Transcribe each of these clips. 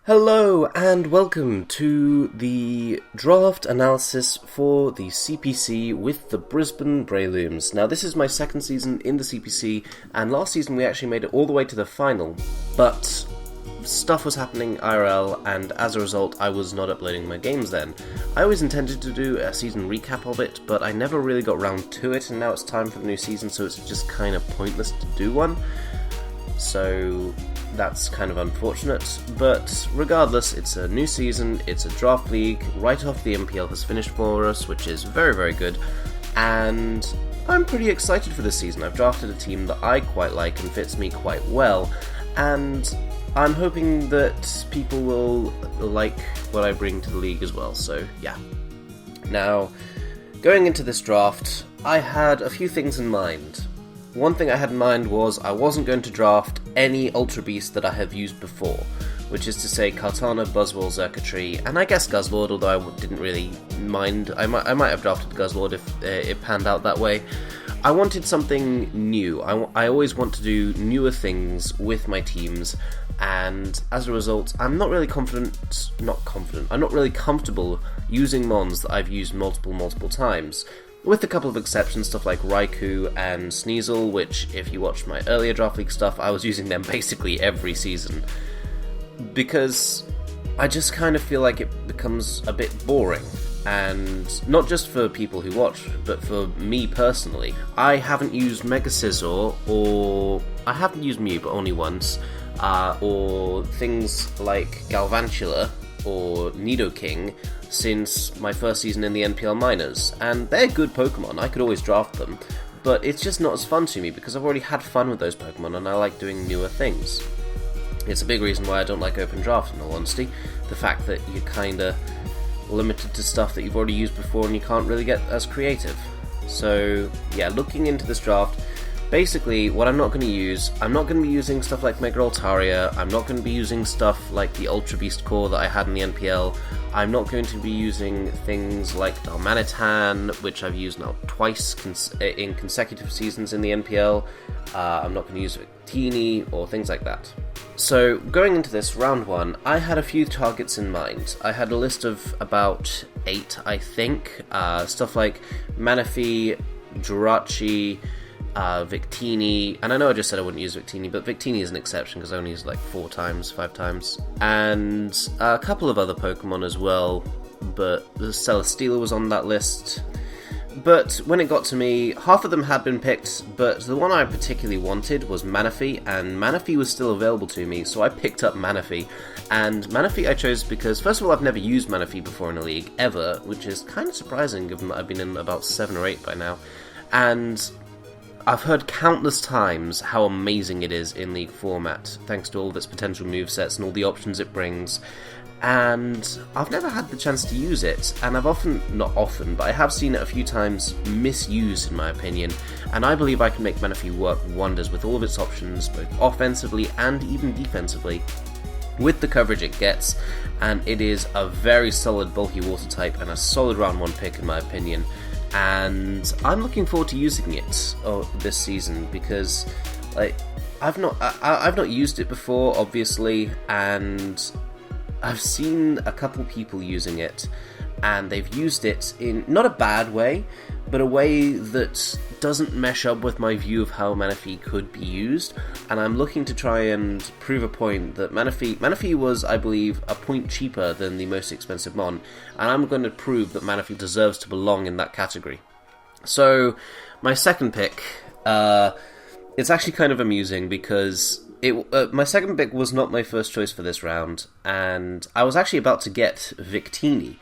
Hello and welcome to the draft analysis for the CPC with the Brisbane Brelooms. Now this is my second season in the CPC, and last season we actually made it all the way to the final, but stuff was happening IRL, and as a result I was not uploading my games then. I always intended to do a season recap of it, but I never really got round to it, and now it's time for the new season, so it's just kind of pointless to do one. So that's kind of unfortunate, but regardless, it's a new season, it's a draft league, right off the NPL has finished for us, which is very, very good, and I'm pretty excited for this season. I've drafted a team that I quite like and fits me quite well, and I'm hoping that people will like what I bring to the league as well, so yeah. Now, going into this draft, I had a few things in mind. One thing I had in mind was I wasn't going to draft any Ultra Beast that I have used before, which is to say Kartana, Buzzwole, Xurkitree, and I guess Guzzlord, although I didn't really mind. I might have drafted Guzzlord if it panned out that way. I wanted something new. I always want to do newer things with my teams, and as a result, I'm not really I'm not really comfortable using mons that I've used multiple times. With a couple of exceptions, stuff like Raikou and Sneasel, which, if you watched my earlier Draft League stuff, I was using them basically every season. Because I just kind of feel like it becomes a bit boring. And not just for people who watch, but for me personally. I haven't used Mega Scizor, or I haven't used Mew, but only once, or things like Galvantula or Nidoking since my first season in the NPL Minors, and they're good Pokemon, I could always draft them, but it's just not as fun to me because I've already had fun with those Pokemon and I like doing newer things. It's a big reason why I don't like open draft, in all honesty, the fact that you're kinda limited to stuff that you've already used before and you can't really get as creative. So yeah, looking into this draft, basically, what I'm not going to use, I'm not going to be using stuff like Mega Altaria, I'm not going to be using stuff like the Ultra Beast core that I had in the NPL, I'm not going to be using things like Darmanitan, which I've used now twice in consecutive seasons in the NPL, I'm not going to use Victini or things like that. So, going into this round one, I had a few targets in mind. I had a list of about 8, I think, stuff like Manaphy, Jirachi, Victini, and I know I just said I wouldn't use Victini, but Victini is an exception because I only used it like 5 times, and a couple of other Pokemon as well, but the Celesteela was on that list. But when it got to me, half of them had been picked, but the one I particularly wanted was Manaphy, and Manaphy was still available to me, so I picked up Manaphy. And Manaphy I chose because, first of all, I've never used Manaphy before in a league, ever, which is kind of surprising given that I've been in about 7 or 8 by now, and I've heard countless times how amazing it is in League format, thanks to all of its potential movesets and all the options it brings, and I've never had the chance to use it, and not often, but I have seen it a few times misused in my opinion, and I believe I can make Manaphy work wonders with all of its options, both offensively and even defensively, with the coverage it gets, and it is a very solid bulky water type and a solid round 1 pick in my opinion. And I'm looking forward to using it this season because, like, I've not used it before, obviously, and I've seen a couple people using it, and they've used it in not a bad way, but a way that doesn't mesh up with my view of how Manaphy could be used, and I'm looking to try and prove a point that Manaphy was, I believe, a point cheaper than the most expensive mon, and I'm going to prove that Manaphy deserves to belong in that category. So, my second pick, it's actually kind of amusing because my second pick was not my first choice for this round, and I was actually about to get Victini.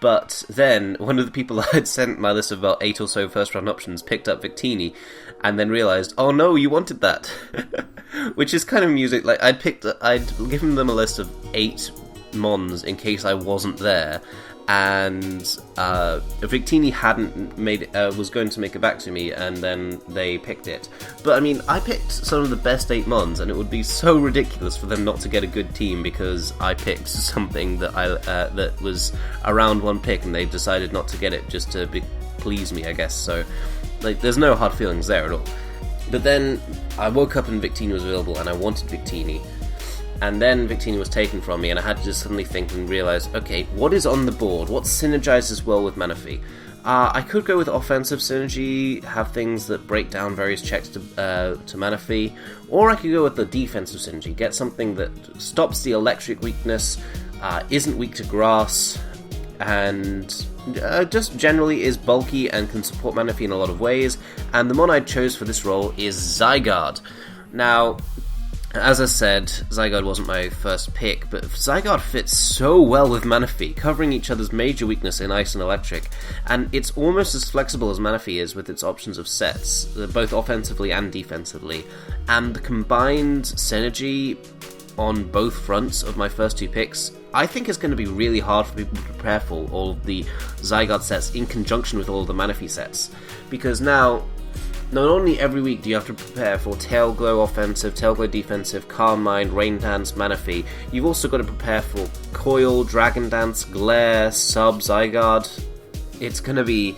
But then, one of the people I had sent my list of about 8 or so first round options picked up Victini, and then realised, oh no, you wanted that! Which is kind of amusing. Like, I'd given them a list of 8 mons in case I wasn't there, and Victini was going to make it back to me, and then they picked it. But I mean, I picked some of the best 8 mons, and it would be so ridiculous for them not to get a good team because I picked something that that was a round 1 pick, and they decided not to get it just to please me, I guess. So, like, there's no hard feelings there at all. But then I woke up and Victini was available, and I wanted Victini. and then Victini was taken from me, and I had to just suddenly think and realise, okay, what is on the board? What synergizes well with Manaphy? I could go with offensive synergy, have things that break down various checks to Manaphy, or I could go with the defensive synergy, get something that stops the electric weakness, isn't weak to grass, and just generally is bulky and can support Manaphy in a lot of ways. And the mon I chose for this role is Zygarde. Now, as I said, Zygarde wasn't my first pick, but Zygarde fits so well with Manaphy, covering each other's major weakness in Ice and Electric, and it's almost as flexible as Manaphy is with its options of sets, both offensively and defensively, and the combined synergy on both fronts of my first two picks, I think is going to be really hard for people to prepare for, all of the Zygarde sets in conjunction with all of the Manaphy sets, because now, not only every week do you have to prepare for Tail Glow offensive, Tail Glow defensive, Calm Mind, Rain Dance, Manaphy, you've also got to prepare for Coil, Dragon Dance, Glare, Sub, Zygarde. It's going to be...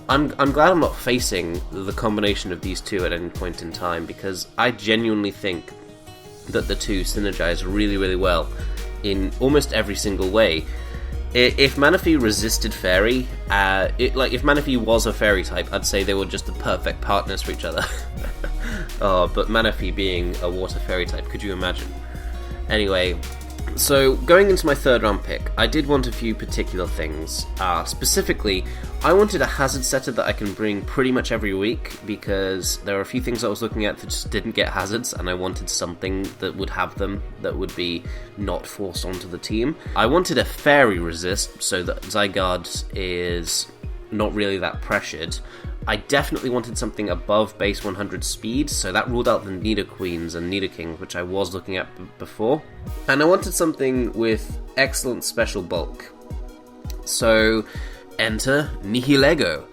I'm glad I'm not facing the combination of these two at any point in time, because I genuinely think that the two synergize really, really well in almost every single way. If Manaphy resisted Fairy, if Manaphy was a Fairy type, I'd say they were just the perfect partners for each other. But Manaphy being a Water Fairy type, could you imagine? Anyway, so going into my third round pick, I did want a few particular things. Specifically, I wanted a hazard setter that I can bring pretty much every week, because there are a few things I was looking at that just didn't get hazards, and I wanted something that would have them, that would be not forced onto the team. I wanted a Fairy resist, so that Zygarde is not really that pressured. I definitely wanted something above base 100 speed, so that ruled out the Nidoqueens and Nidokings, which I was looking at before. And I wanted something with excellent special bulk. So, enter Nihilego.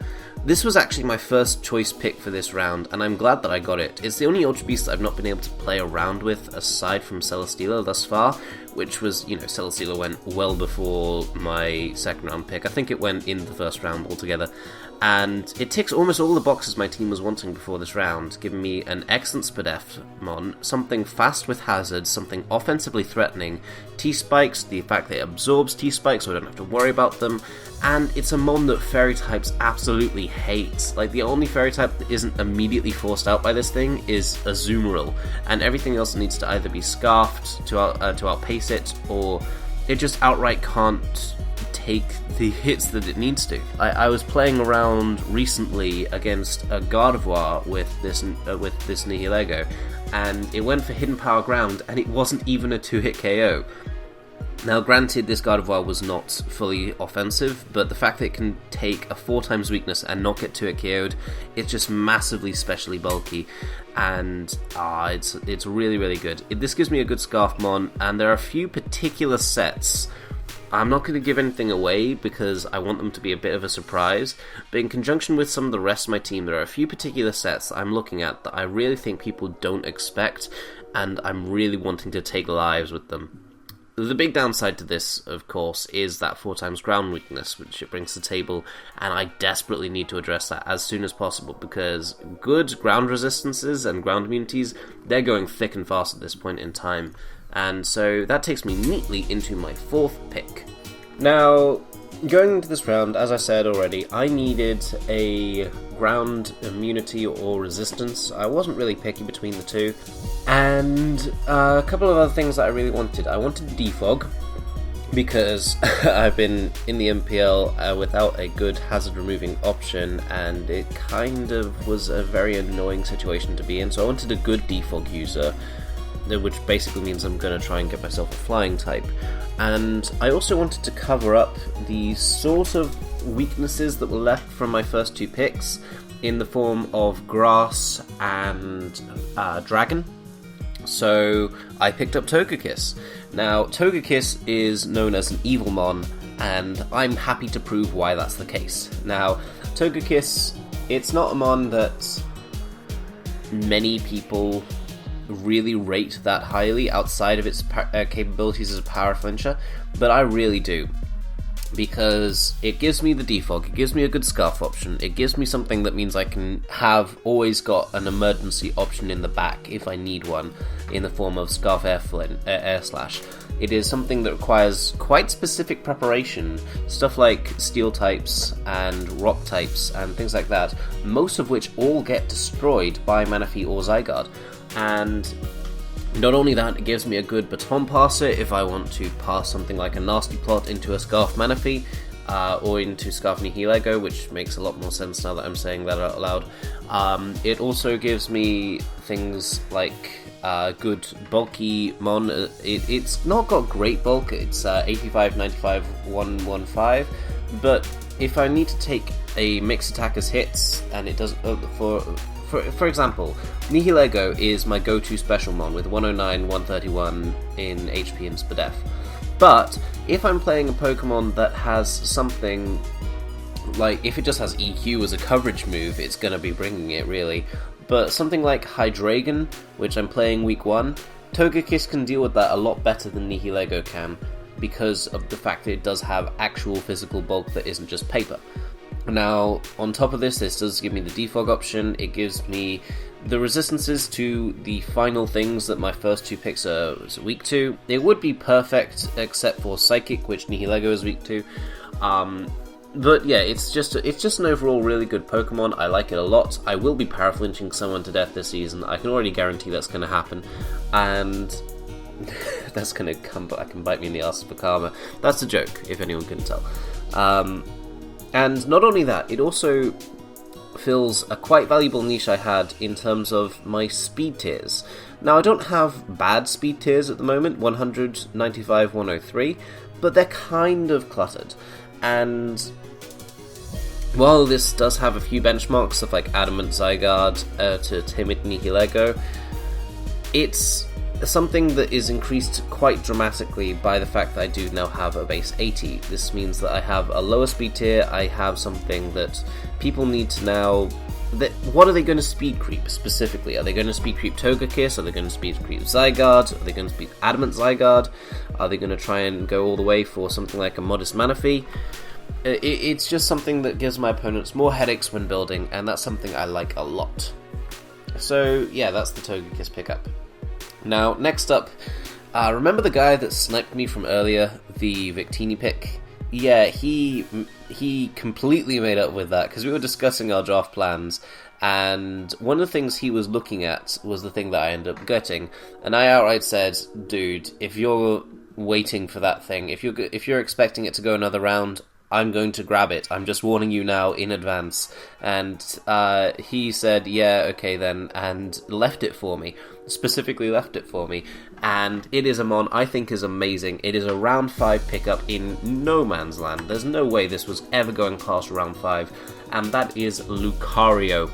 This was actually my first choice pick for this round, and I'm glad that I got it. It's the only Ultra Beast that I've not been able to play around with, aside from Celesteela thus far, which was, Celesteela went well before my second round pick. I think it went in the first round altogether. And it ticks almost all the boxes my team was wanting before this round, giving me an excellent Spadef mon, something fast with hazards, something offensively threatening, T-Spikes, the fact that it absorbs T-Spikes so I don't have to worry about them, and it's a mon that Fairy types absolutely hate. Like, the only Fairy type that isn't immediately forced out by this thing is Azumarill, and everything else needs to either be scarfed to outpace it, or it just outright can't take the hits that it needs to. I was playing around recently against a Gardevoir with this Nihilego, and it went for Hidden Power Ground, and it wasn't even a 2-hit KO. Now, granted, this Gardevoir was not fully offensive, but the fact that it can take a 4x weakness and not get 2-hit KO'd, it's just massively specially bulky, and it's really, really good. This gives me a good Scarf Mon, and there are a few particular sets. I'm not going to give anything away because I want them to be a bit of a surprise, but in conjunction with some of the rest of my team, there are a few particular sets that I'm looking at that I really think people don't expect, and I'm really wanting to take lives with them. The big downside to this, of course, is that 4x ground weakness, which it brings to the table, and I desperately need to address that as soon as possible, because good ground resistances and ground immunities, they're going thick and fast at this point in time. And so that takes me neatly into my fourth pick. Now, going into this round, as I said already, I needed a ground immunity or resistance. I wasn't really picky between the two. And a couple of other things that I really wanted. I wanted Defog, because I've been in the MPL without a good hazard removing option, and it kind of was a very annoying situation to be in. So I wanted a good Defog user, which basically means I'm going to try and get myself a flying type. And I also wanted to cover up the sort of weaknesses that were left from my first two picks in the form of grass and dragon. So I picked up Togekiss. Now, Togekiss is known as an evil mon, and I'm happy to prove why that's the case. Now, Togekiss, it's not a mon that many people really rate that highly outside of its capabilities as a power flincher, but I really do. because it gives me the defog, it gives me a good scarf option, it gives me something that means I can have always got an emergency option in the back if I need one, in the form of Scarf Air Slash. It is something that requires quite specific preparation, stuff like steel types and rock types and things like that, most of which all get destroyed by Manaphy or Zygarde. And not only that, it gives me a good baton passer if I want to pass something like a Nasty Plot into a Scarf Manaphy, or into Scarf Nihilego, which makes a lot more sense now that I'm saying that out loud. It also gives me things like good bulky mon. It's not got great bulk, it's 85, 95, 115, but if I need to take a mixed attack as hits, and it does, for example, Nihilego is my go-to special mon with 109, 131 in HP and Spadef. But if I'm playing a Pokemon that has something like, if it just has EQ as a coverage move, it's going to be bringing it, really. But something like Hydreigon, which I'm playing week 1, Togekiss can deal with that a lot better than Nihilego can, because of the fact that it does have actual physical bulk that isn't just paper. Now, on top of this does give me the defog option, it gives me the resistances to the final things that my first 2 picks are weak to. It would be perfect, except for Psychic, which Nihilego is weak to. But yeah, it's just an overall really good Pokemon. I like it a lot. I will be paraflinching someone to death this season. I can already guarantee that's going to happen. And that's going to come back and bite me in the ass for karma. That's a joke, if anyone can tell. And not only that, it also fills a quite valuable niche I had in terms of my speed tiers. Now, I don't have bad speed tiers at the moment, 100, 95, 103, but they're kind of cluttered. And while this does have a few benchmarks, stuff like Adamant Zygarde to Timid Nihilego, it's something that is increased quite dramatically by the fact that I do now have a base 80. This means that I have a lower speed tier, I have something that people need to now... What are they going to speed creep specifically? Are they going to speed creep Togekiss? Are they going to speed creep Zygarde? Are they going to speed Adamant Zygarde? Are they going to try and go all the way for something like a Modest Manaphy? It's just something that gives my opponents more headaches when building, and that's something I like a lot. So yeah, that's the Togekiss pickup. Now, next up, remember the guy that sniped me from earlier, the Victini pick? Yeah, he completely made up with that, because we were discussing our draft plans, and one of the things he was looking at was the thing that I ended up getting, and I outright said, dude, if you're waiting for that thing, if you're expecting it to go another round, I'm going to grab it. I'm just warning you now in advance. And he said, yeah, okay then, and left it for me. Specifically left it for me. And it is a mon I think is amazing. It is a round 5 pickup in no man's land. There's no way this was ever going past round 5. And that is Lucario.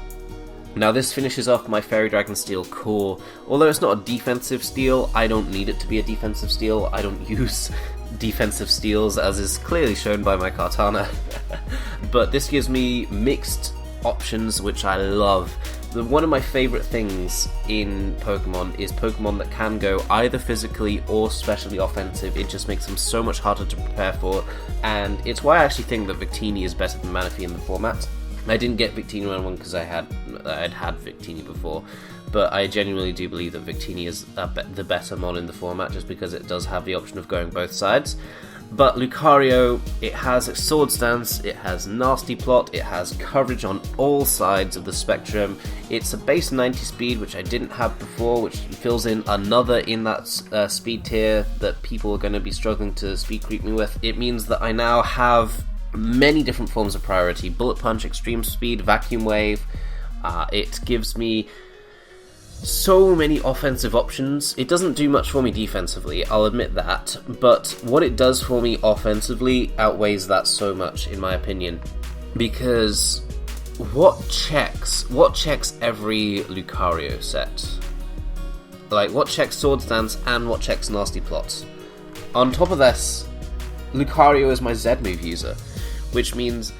Now this finishes off my Fairy Dragon Steel core. Although it's not a defensive steel, I don't need it to be a defensive steel. I don't use defensive steels, as is clearly shown by my Kartana. But this gives me mixed options, which I love. One of my favourite things in Pokemon is Pokemon that can go either physically or specially offensive. It just makes them so much harder to prepare for, and it's why I actually think that Victini is better than Manaphy in the format. I didn't get Victini round 1 because I'd had Victini before, but I genuinely do believe that Victini is the better mon in the format, just because it does have the option of going both sides. But Lucario, it has a Sword Stance, it has Nasty Plot, it has coverage on all sides of the spectrum. It's a base 90 speed, which I didn't have before, which fills in another in that speed tier that people are going to be struggling to speed creep me with. It means that I now have many different forms of priority: Bullet Punch, Extreme Speed, Vacuum Wave. It gives me so many offensive options. It doesn't do much for me defensively, I'll admit that, but what it does for me offensively outweighs that so much, in my opinion. Because what checks every Lucario set? Like, what checks Sword Stance and what checks Nasty Plot? On top of this, Lucario is my Z move user, which means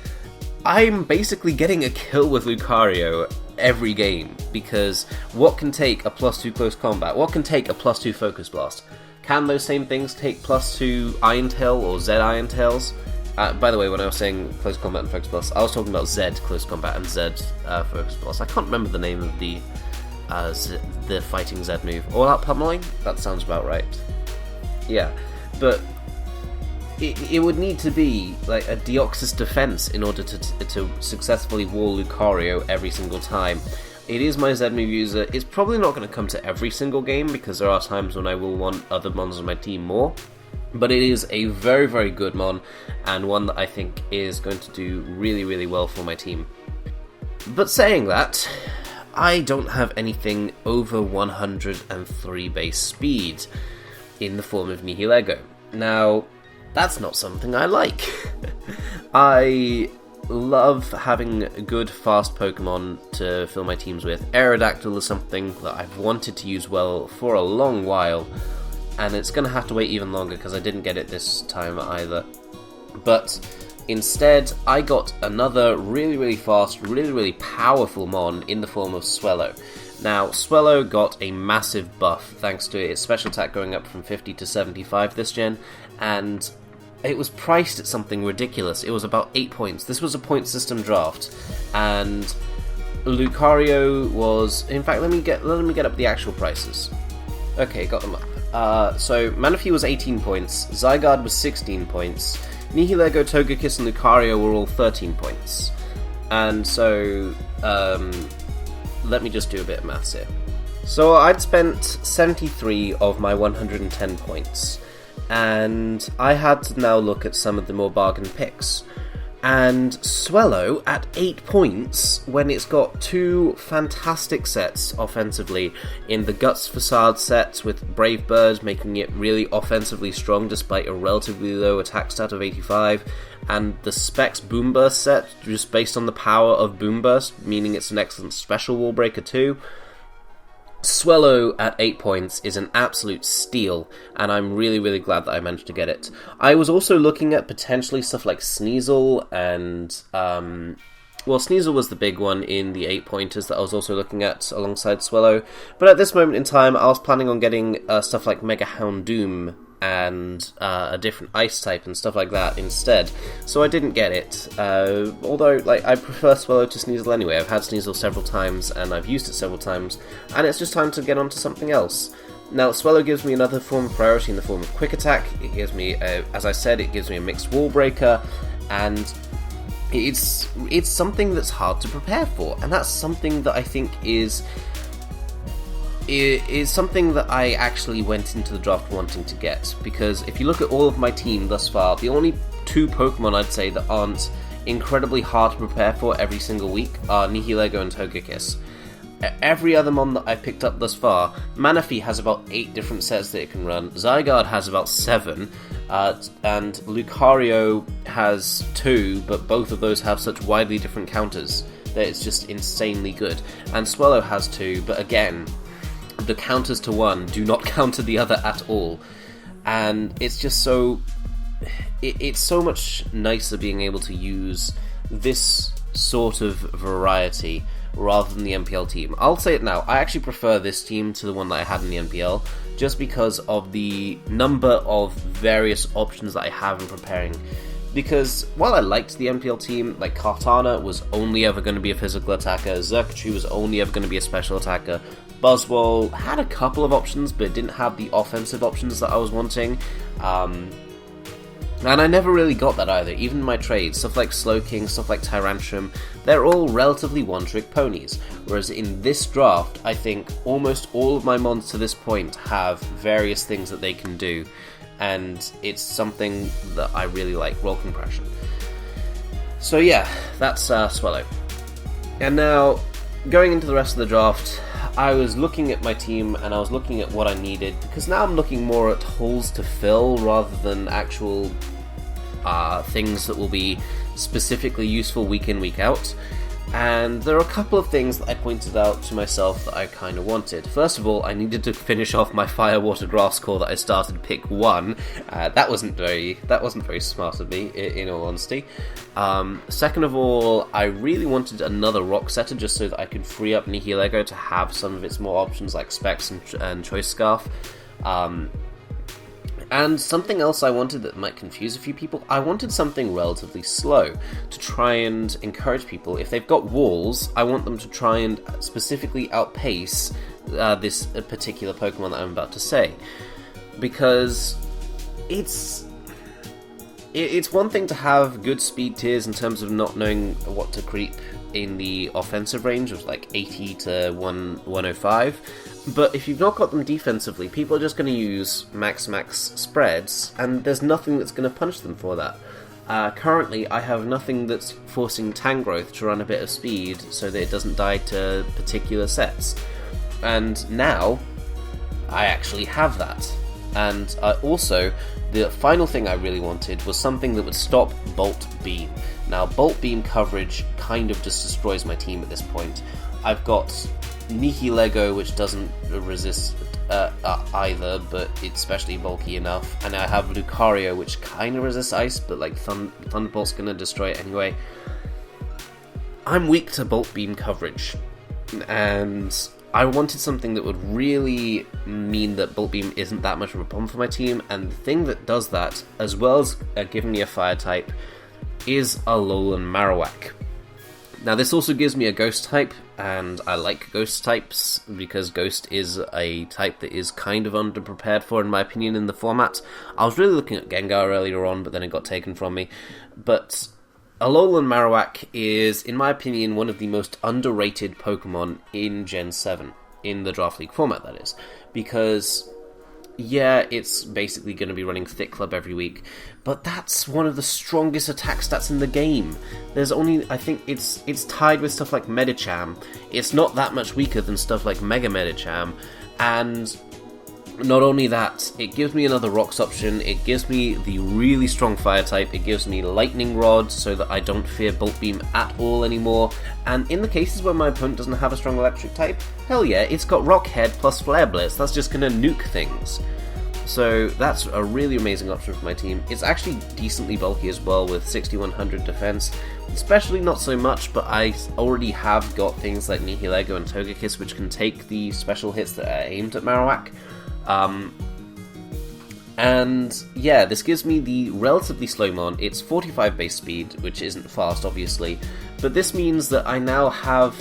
I'm basically getting a kill with Lucario every game, because what can take a +2 close combat? What can take a +2 Focus Blast? Can those same things take +2 Iron Tail or Z Iron Tails? By the way, when I was saying Close Combat and Focus Plus, I was talking about Z Close Combat and Z Focus Plus. I can't remember the name of the fighting Z move. All Out Pummeling? That sounds about right. Yeah, but it would need to be like a Deoxys defense in order to successfully wall Lucario every single time. It is my Z move user. It's probably not going to come to every single game because there are times when I will want other mons on my team more. But it is a very, very good mon, and one that I think is going to do really, really well for my team. But saying that, I don't have anything over 103 base speed in the form of Nihilego. Now, that's not something I like. I love having good, fast Pokemon to fill my teams with. Aerodactyl is something that I've wanted to use well for a long while, and it's going to have to wait even longer because I didn't get it this time either. But instead, I got another really, really fast, really, really powerful mon in the form of Swellow. Now, Swellow got a massive buff thanks to its special attack going up from 50 to 75 this gen, and it was priced at something ridiculous. It was about 8 points. This was a point system draft, and Lucario was... In fact, let me get up the actual prices. Okay, got them up. So Manaphy was 18 points, Zygarde was 16 points, Nihilego, Togekiss, and Lucario were all 13 points. And so, let me just do a bit of maths here. So I'd spent 73 of my 110 points, and I had to now look at some of the more bargain picks. And Swellow at 8 points, when it's got two fantastic sets offensively in the Guts Facade set with Brave Bird, making it really offensively strong despite a relatively low attack stat of 85, and the Specs Boom Burst set, just based on the power of Boom Burst, meaning it's an excellent special wall breaker too. Swellow at 8 points is an absolute steal, and I'm really, really glad that I managed to get it. I was also looking at potentially stuff like Sneasel and... Sneasel was the big one in the 8 pointers that I was also looking at alongside Swellow, but at this moment in time I was planning on getting stuff like Mega Houndoom and a different ice type and stuff like that instead, so I didn't get it, although I prefer Swellow to Sneasel anyway. I've had Sneasel several times and I've used it several times, and it's just time to get on to something else. Now, Swellow gives me another form of priority in the form of Quick Attack. It gives me, as I said, it gives me a mixed wall breaker, and it's something that's hard to prepare for, and that's something that I think is something that I actually went into the draft wanting to get, because if you look at all of my team thus far, the only two Pokemon I'd say that aren't incredibly hard to prepare for every single week are Nihilego and Togekiss. Every other mon that I've picked up thus far, Manaphy has about 8 different sets that it can run, Zygarde has about 7, and Lucario has 2, but both of those have such widely different counters that it's just insanely good. And Swellow has 2, but again, the counters to one do not counter the other at all, and it's just so... It's so much nicer being able to use this sort of variety rather than the NPL team. I'll say it now, I actually prefer this team to the one that I had in the NPL, just because of the number of various options that I have in preparing. Because while I liked the NPL team, like Kartana was only ever going to be a physical attacker, Xurkitree was only ever going to be a special attacker, Buzzwole had a couple of options, but it didn't have the offensive options that I was wanting. And I never really got that either, even in my trades. Stuff like Slowking, stuff like Tyrantrum, they're all relatively one-trick ponies. Whereas in this draft, I think almost all of my mons to this point have various things that they can do. And it's something that I really like, roll compression. So yeah, that's Swellow. And now, going into the rest of the draft, I was looking at my team and I was looking at what I needed, because now I'm looking more at holes to fill rather than actual things that will be specifically useful week in, week out. And there are a couple of things that I pointed out to myself that I kind of wanted. First of all, I needed to finish off my Fire, Water, Grass core that I started pick 1. That wasn't very smart of me, in all honesty. Second of all, I really wanted another Rock Setter just so that I could free up Nihilego to have some of its more options like Specs and Choice Scarf. And something else I wanted that might confuse a few people, I wanted something relatively slow to try and encourage people. If they've got walls, I want them to try and specifically outpace this particular Pokemon that I'm about to say. Because it's one thing to have good speed tiers in terms of not knowing what to creep in the offensive range of like 80 to 105, but if you've not got them defensively, people are just going to use max spreads, and there's nothing that's going to punish them for that. Currently, I have nothing that's forcing Tangrowth to run a bit of speed so that it doesn't die to particular sets. And now, I actually have that. And also, the final thing I really wanted was something that would stop Bolt Beam. Now, Bolt Beam coverage kind of just destroys my team at this point. I've got Nihilego, which doesn't resist either, but it's especially bulky enough. And I have Lucario, which kind of resists ice, but like Thunderbolt's going to destroy it anyway. I'm weak to Bolt Beam coverage, and I wanted something that would really mean that Bolt Beam isn't that much of a problem for my team, and the thing that does that, as well as giving me a fire type, is Alolan Marowak. Now this also gives me a ghost type, and I like ghost types, because ghost is a type that is kind of underprepared for, in my opinion, in the format. I was really looking at Gengar earlier on, but then it got taken from me. But Alolan Marowak is, in my opinion, one of the most underrated Pokemon in Gen 7, in the Draft League format, that is. Because, yeah, it's basically going to be running Thick Club every week, but that's one of the strongest attack stats in the game. There's only, I think, it's tied with stuff like Medicham. It's not that much weaker than stuff like Mega Medicham, and not only that, it gives me another Rocks option, it gives me the really strong Fire type, it gives me Lightning Rod so that I don't fear Bolt Beam at all anymore, and in the cases where my opponent doesn't have a strong Electric type, hell yeah, it's got Rock Head plus Flare Blitz, that's just gonna nuke things. So that's a really amazing option for my team. It's actually decently bulky as well with 6100 defense, especially not so much, but I already have got things like Nihilego and Togekiss which can take the special hits that are aimed at Marowak. And yeah, this gives me the relatively slow mon. It's 45 base speed, which isn't fast obviously, but this means that I now have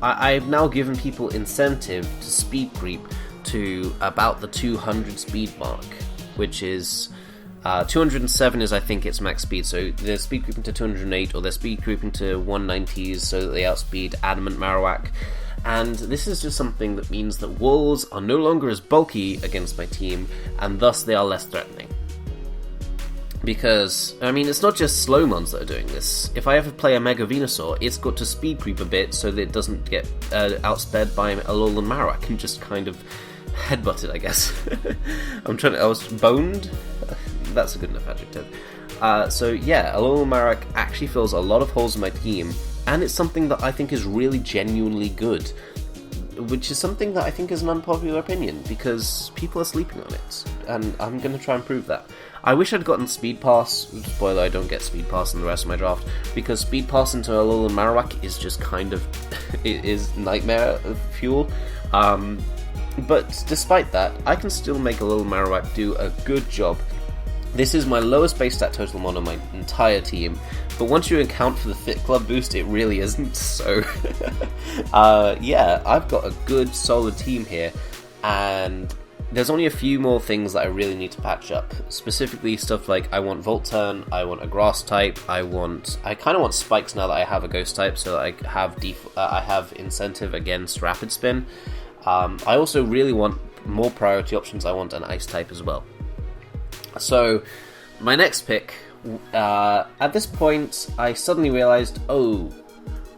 I've now given people incentive to speed creep to about the 200 speed mark, which is 207 is I think its max speed, so they're speed creeping to 208 or they're speed creeping to 190s so that they outspeed Adamant Marowak. And this is just something that means that walls are no longer as bulky against my team, and thus they are less threatening. Because, I mean, it's not just slow mons that are doing this. If I ever play a Mega Venusaur, it's got to speed creep a bit so that it doesn't get outsped by Alolan Marowak and just kind of headbutted, I guess. I was boned? That's a good enough adjective. So yeah, Alolan Marowak actually fills a lot of holes in my team, and it's something that I think is really genuinely good, which is something that I think is an unpopular opinion, because people are sleeping on it, and I'm going to try and prove that. I wish I'd gotten Speed Pass. Spoiler, I don't get Speed Pass in the rest of my draft, because Speed Pass into Alolan Marowak is just kind of, it is nightmare fuel. But despite that, I can still make Alolan Marowak do a good job. This is my lowest base stat total mon on my entire team, but once you account for the Fit Club boost, it really isn't, so yeah, I've got a good solid team here, and there's only a few more things that I really need to patch up, specifically stuff like I want Volt Turn, I want a Grass type, I kind of want Spikes now that I have a Ghost type, so that I have incentive against Rapid Spin. I also really want more priority options, I want an Ice type as well. So, my next pick, at this point, I suddenly realised, oh,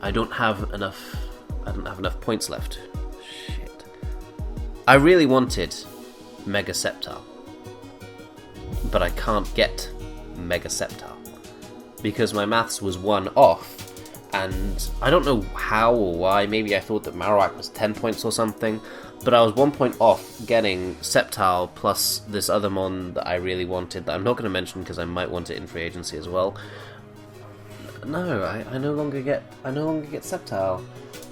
I don't have enough points left. Shit. I really wanted Mega Sceptile, but I can't get Mega Sceptile, because my maths was 1 off, and I don't know how or why, maybe I thought that Marowak was 10 points or something, but I was 1 point off getting Sceptile plus this other mon that I really wanted, that I'm not going to mention because I might want it in free agency as well. No, I no longer get Sceptile.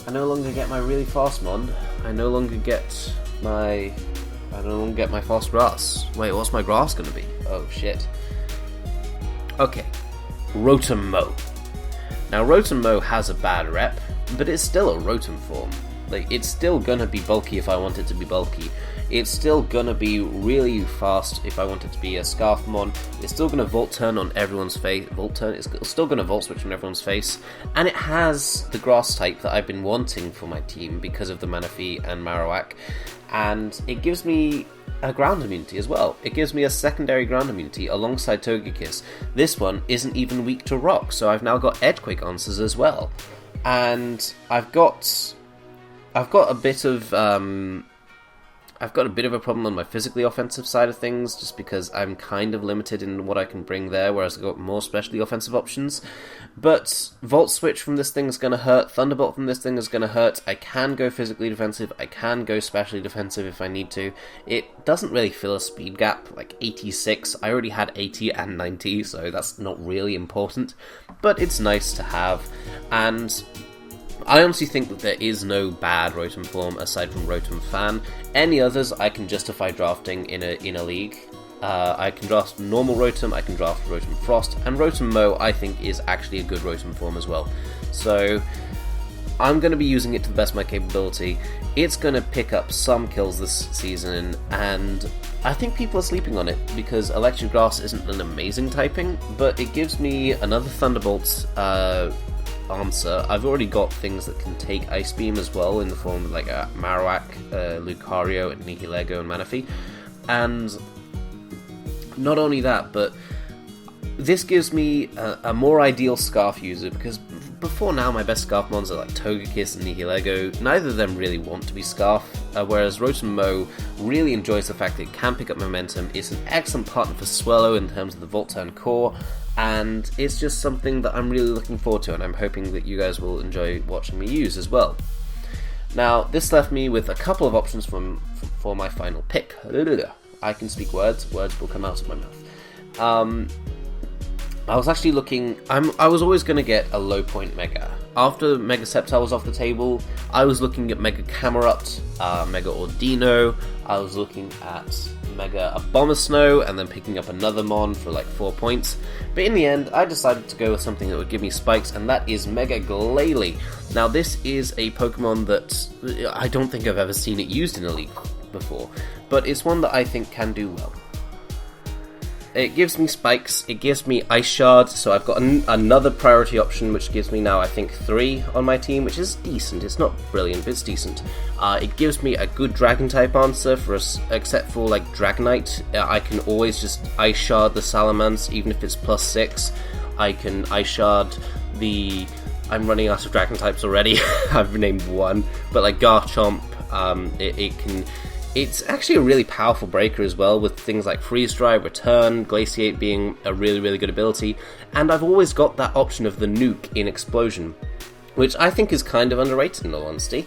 I no longer get my really fast mon. I no longer get my I don't get my fast grass. Wait, what's my grass gonna be? Oh, shit. Okay. Rotom Mow. Now, Rotom Mow has a bad rep, but it's still a Rotom form. Like, it's still gonna be bulky if I want it to be bulky. It's still gonna be really fast if I want it to be a Scarfmon. It's still gonna Volt Turn on everyone's face. It's still gonna Volt Switch on everyone's face. And it has the Grass type that I've been wanting for my team because of the Manaphy and Marowak. And it gives me a ground immunity as well. It gives me a secondary ground immunity alongside Togekiss. This one isn't even weak to rock, so I've now got Earthquake answers as well. And I've got a bit of a problem on my physically offensive side of things, just because I'm kind of limited in what I can bring there, whereas I've got more specially offensive options. But Volt Switch from this thing is going to hurt, Thunderbolt from this thing is going to hurt, I can go physically defensive, I can go specially defensive if I need to. It doesn't really fill a speed gap, like 86, I already had 80 and 90, so that's not really important, but it's nice to have, and I honestly think that there is no bad Rotom form aside from Rotom Fan. Any others I can justify drafting in a league. I can draft normal Rotom, I can draft Rotom Frost, and Rotom Mow I think is actually a good Rotom form as well. So I'm going to be using it to the best of my capability. It's going to pick up some kills this season, and I think people are sleeping on it because Electric Grass isn't an amazing typing, but it gives me another Thunderbolt answer. I've already got things that can take Ice Beam as well in the form of like Marowak, Lucario, and Nihilego and Manaphy. And not only that, but this gives me a more ideal Scarf user, because before now my best Scarf mons are like Togekiss and Nihilego. Neither of them really want to be Scarf, whereas Rotom Mow really enjoys the fact that it can pick up momentum. It's an excellent partner for Swellow in terms of the Volt Turn core, and it's just something that I'm really looking forward to, and I'm hoping that you guys will enjoy watching me use as well. Now, this left me with a couple of options for my final pick. I can speak words will come out of my mouth. I was actually looking, I was always going to get a low point Mega. After Mega Sceptile was off the table, I was looking at Mega Camerupt, Mega Ordino, I was looking at Mega Abomasnow, and then picking up another Mon for like 4 points. But in the end, I decided to go with something that would give me spikes, and that is Mega Glalie. Now, this is a Pokemon that I don't think I've ever seen it used in a league before, but it's one that I think can do well. It gives me spikes, it gives me Ice Shard, so I've got another priority option, which gives me now, I think, 3 on my team, which is decent. It's not brilliant, but it's decent. It gives me a good Dragon-type answer, except for, like, Dragonite. I can always just Ice Shard the Salamence, even if it's +6. I can Ice Shard the... I'm running out of Dragon-types already. I've named one. But, like, Garchomp, it can... It's actually a really powerful breaker as well, with things like Freeze Dry, Return, Glaciate being a really, really good ability, and I've always got that option of the Nuke in Explosion, which I think is kind of underrated in all honesty.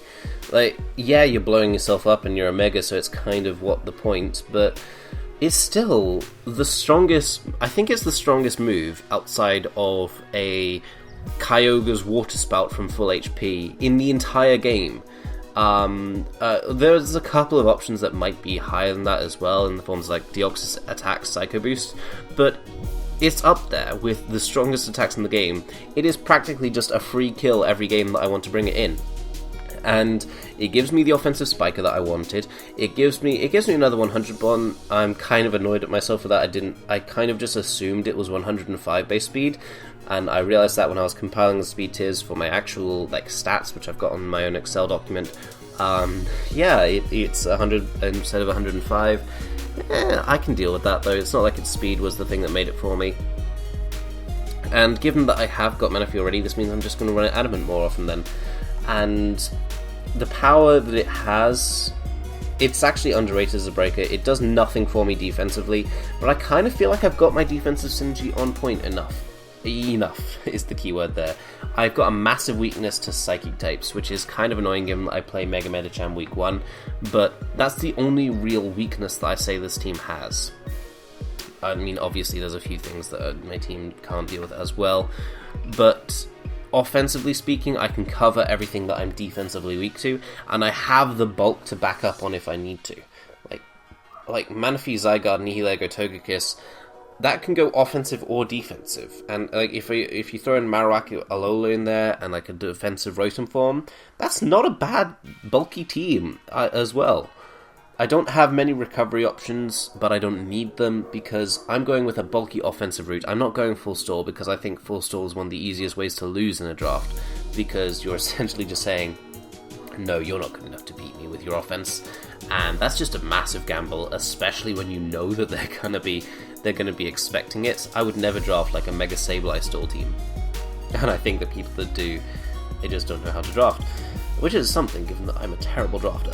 Like, yeah, you're blowing yourself up and you're a Mega, so it's kind of what the point, but it's still the strongest, I think it's the strongest move outside of a Kyogre's Water Spout from full HP in the entire game. There's a couple of options that might be higher than that as well, in the forms like Deoxys Attack, Psycho Boost, but it's up there with the strongest attacks in the game. It is practically just a free kill every game that I want to bring it in. And it gives me the offensive spiker that I wanted. It gives me another 100 bond. I'm kind of annoyed at myself for that. I kind of just assumed it was 105 base speed, and I realized that when I was compiling the speed tiers for my actual like stats, which I've got on my own Excel document. It's 100 instead of 105. I can deal with that though. It's not like its speed was the thing that made it for me. And given that I have got Manaphy already, this means I'm just going to run it Adamant more often then. And the power that it has, it's actually underrated as a breaker. It does nothing for me defensively, but I kind of feel like I've got my defensive synergy on point enough. Enough is the keyword there. I've got a massive weakness to Psychic types, which is kind of annoying given that I play Mega Medicham week 1, but that's the only real weakness that I say this team has. I mean, obviously there's a few things that my team can't deal with as well, but offensively speaking, I can cover everything that I'm defensively weak to, and I have the bulk to back up on if I need to. Like, like Manaphy, Zygarde, Nihilego, Togekiss, that can go offensive or defensive. And like if you throw in Marowak, Alola in there, and like a defensive Rotom form, that's not a bad bulky team as well. I don't have many recovery options, but I don't need them because I'm going with a bulky offensive route. I'm not going full stall because I think full stall is one of the easiest ways to lose in a draft, because you're essentially just saying, no, you're not good enough to beat me with your offense. And that's just a massive gamble, especially when you know that they're gonna be expecting it. I would never draft like a Mega Sableye stall team. And I think that people that do, they just don't know how to draft. Which is something, given that I'm a terrible drafter.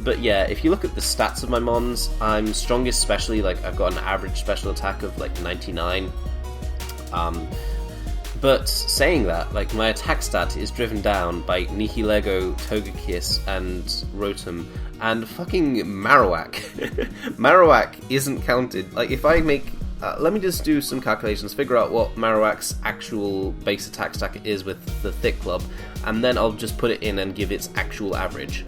But yeah, if you look at the stats of my Mons, I'm strongest especially, like, I've got an average special attack of, like, 99. But saying that, like, my attack stat is driven down by Nihilego, Togekiss, and Rotom, and fucking Marowak. Marowak isn't counted. Like, if I make... let me just do some calculations, figure out what Marowak's actual base attack stack is with the Thick Club, and then I'll just put it in and give its actual average.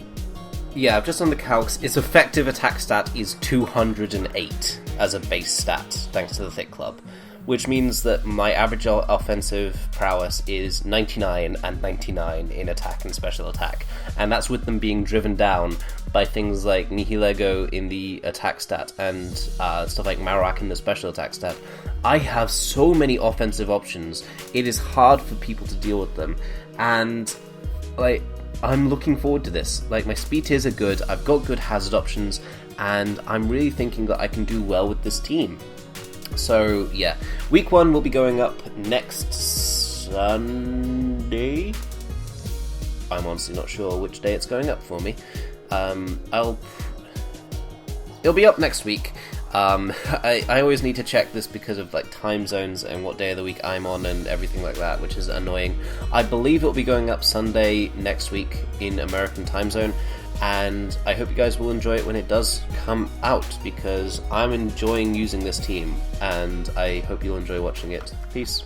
Yeah, I've just done the calcs. Its effective attack stat is 208 as a base stat, thanks to the Thick Club, which means that my average offensive prowess is 99 and 99 in attack and special attack, and that's with them being driven down by things like Nihilego in the attack stat and stuff like Marowak in the special attack stat. I have so many offensive options, it is hard for people to deal with them, and like, I'm looking forward to this. Like, my speed tiers are good, I've got good hazard options, and I'm really thinking that I can do well with this team. So yeah, week 1 will be going up next Sunday. I'm honestly not sure which day it's going up for me. It'll be up next week. I always need to check this because of like time zones and what day of the week I'm on and everything like that, which is annoying. I believe it'll be going up Sunday next week in American time zone, and I hope you guys will enjoy it when it does come out, because I'm enjoying using this team, and I hope you'll enjoy watching it. Peace.